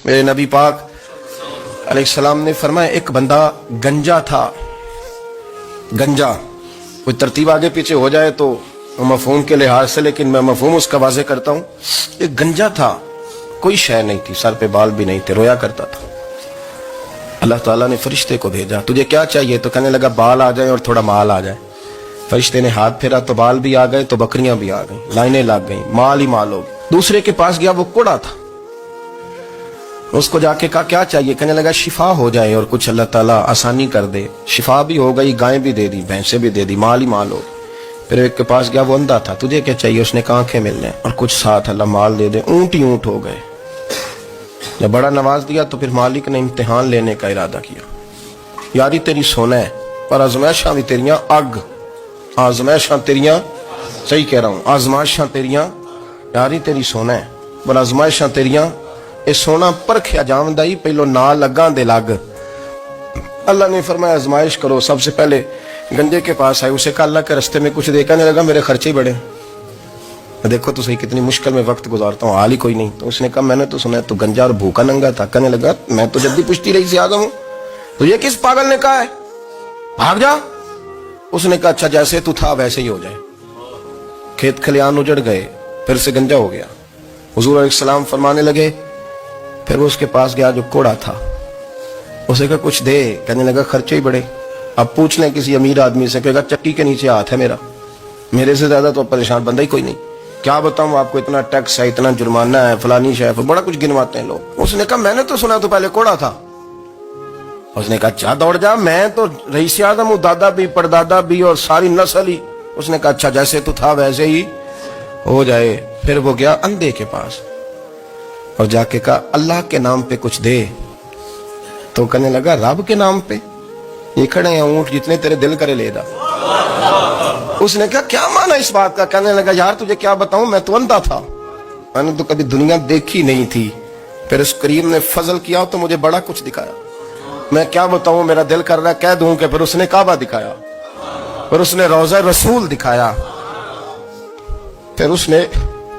میرے نبی پاک علیہ السلام نے فرمایا ایک بندہ گنجا تھا. گنجا کوئی ترتیب آگے پیچھے ہو جائے تو مفہوم کے لحاظ سے، لیکن میں مفہوم اس کا واضح کرتا ہوں. ایک گنجا تھا، کوئی شے نہیں تھی، سر پہ بال بھی نہیں تھے، رویا کرتا تھا. اللہ تعالیٰ نے فرشتے کو بھیجا، تجھے کیا چاہیے؟ تو کہنے لگا بال آ جائیں اور تھوڑا مال آ جائے. فرشتے نے ہاتھ پھیرا تو بال بھی آ گئے تو بکریاں بھی آ گئیں، لائنیں لگ گئیں، مال ہی مال ہو گیا. دوسرے کے پاس گیا، وہ کوڑا تھا. اس کو جا کے کہا کیا چاہیے؟ کہنے لگا شفا ہو جائے اور کچھ اللہ تعالیٰ آسانی کر دے. شفا بھی ہو گئی، گائیں بھی دے دی، بھینسیں بھی دے دی، مال ہی مال ہو. پھر ایک کے پاس گیا، وہ اندھا تھا، تجھے کیا چاہیے؟ اس نے کہا آنکھیں مل لیں اور کچھ ساتھ اللہ مال دے دے. اونٹ ہی اونٹ ہو گئے. جب بڑا نواز دیا تو پھر مالک نے امتحان لینے کا ارادہ کیا. یاری تیری سونا ہے پر آزمائشاں بھی تیریاں اگ. آزمائشاں تیریاں، صحیح کہہ رہا ہوں، آزمائشاں تیریاں، یاری تیری سونا ہے پر آزمائشاں تیریاں. اے سونا پرکھیا جاندائی پہلو نہ لگاں دے لگ. اللہ نے فرمایا آزمائش کرو. سب سے پہلے گنجے کے پاس آئے، اسے کہا اللہ کے رستے میں کچھ دے. کہنے لگا میرے خرچے بڑے. دیکھو تو صحیح کتنی مشکل میں وقت گزارتا ہوں، حال ہی کوئی نہیں. تو اس نے کہا میں نے تو سنا ہے تو گنجا اور بھوکا ننگا تھا. کہنے لگا میں تو جدی پشتی رہی سے آدم ہوں. تو یہ کس پاگل نے کہا ہے بھاگ جا؟ اس نے کہا اچھا جیسے تو تھا ویسے ہی ہو جائے. کھیت کھلیان اجڑ گئے، پھر سے گنجا ہو گیا. حضور علیہ السلام فرمانے لگے. پھر وہ اس کے پاس گیا جو کوڑا تھا، اسے کہا کچھ دے. کہنے لگا خرچے ہی بڑے. اب پوچھ لیں کسی امیر آدمی سے، کہے گا چکی کے نیچے ہاتھ ہے میرا، میرے سے زیادہ تو پریشان بندہ ہی کوئی نہیں. کیا بتاؤں آپ کو، اتنا ٹیکس ہے، اتنا جرمانہ ہے، فلانی شے ہے، بڑا کچھ گنواتے ہیں لوگ. اس نے کہا میں نے تو سنا تو پہلے کوڑا تھا. اس نے کہا اچھا دوڑ جا، میں تو رئیس اعظم ہوں، دادا بھی پردادا بھی اور ساری نسل ہی. اس نے کہا اچھا جیسے تو تھا ویسے ہی ہو جائے. پھر وہ گیا اندھے کے پاس اور جا کے کہا اللہ کے نام پہ کچھ دے. تو کہنے لگا رب کے نام پہ؟ یہ کھڑے ہیں اونٹ، جتنے تیرے دل کرے لے دا. اس نے کہا کیا معنی اس بات کا؟ کہنے لگا یار تجھے کیا بتاؤں، میں تو اندھا تھا، میں نے تو کبھی دنیا دیکھی نہیں تھی. پھر اس کریم نے فضل کیا تو مجھے بڑا کچھ دکھایا. میں کیا بتاؤں، میرا دل کر رہا ہے کہہ دوں کہ پھر اس نے کعبہ دکھایا، پھر اس نے روضہ رسول دکھایا، پھر اس نے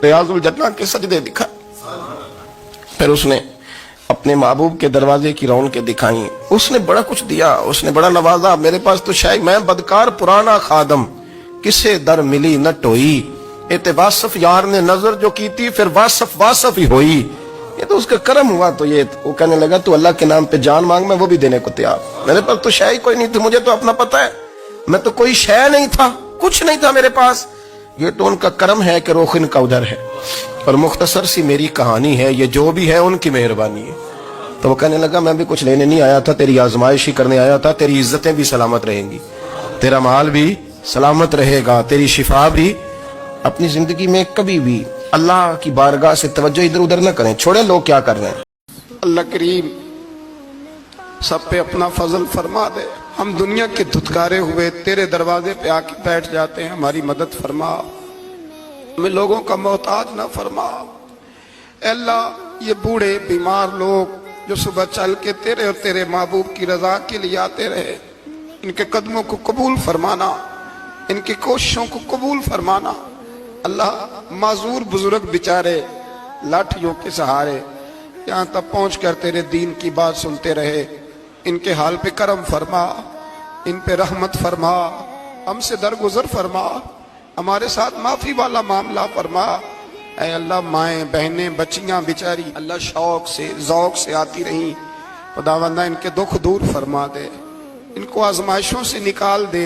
ریاض الجنہ کے سجدے دکھائے، پھر اس نے اپنے محبوب کے دروازے کی رونقیں دکھائیں. اس نے بڑا کچھ دیا، اس نے بڑا نوازا. میرے پاس تو شاید میں بدکار پرانا خادم، کسے در ملی نہ ٹوئی. واصف یار نے نظر جو کی تھی پھر واصف ہی ہوئی. یہ تو اس کا کرم ہوا. تو یہ وہ کہنے لگا تو اللہ کے نام پہ جان مانگ، میں وہ بھی دینے کو تیار. میرے پاس تو شے ہی کوئی نہیں تھی، مجھے تو اپنا پتہ ہے، میں تو کوئی شے نہیں تھا، کچھ نہیں تھا میرے پاس. یہ تو ان کا کرم ہے کہ رخ ان کا ادھر ہے. اور مختصر سی میری کہانی ہے، یہ جو بھی ہے ان کی مہربانی ہے. تو وہ کہنے لگا میں بھی کچھ لینے نہیں آیا تھا، تیری آزمائش ہی کرنے آیا تھا. تیری عزتیں بھی سلامت رہیں گی، تیرا مال بھی سلامت رہے گا، تیری شفا بھی. اپنی زندگی میں کبھی بھی اللہ کی بارگاہ سے توجہ ادھر ادھر نہ کریں، چھوڑیں لوگ کیا کر رہے ہیں. اللہ کریم سب پہ اپنا فضل فرما دے. ہم دنیا کے دھتکارے ہوئے تیرے دروازے پہ آ کے بیٹھ جاتے ہیں، ہماری مدد فرما، ہمیں لوگوں کا محتاج نہ فرما. اے اللہ یہ بوڑھے بیمار لوگ جو صبح چل کے تیرے اور تیرے محبوب کی رضا کے لیے آتے رہے، ان کے قدموں کو قبول فرمانا، ان کی کوششوں کو قبول فرمانا. اللہ معذور بزرگ بیچارے لاٹھیوں کے سہارے یہاں تک پہنچ کر تیرے دین کی بات سنتے رہے، ان کے حال پہ کرم فرما، ان پہ رحمت فرما، ہم سے درگزر فرما، ہمارے ساتھ معافی والا معاملہ فرما. اے اللہ مائیں بہنیں بچیاں بیچاری اللہ شوق سے ذوق سے آتی رہیں، خداوندہ ان کے دکھ دور فرما دے، ان کو آزمائشوں سے نکال دے.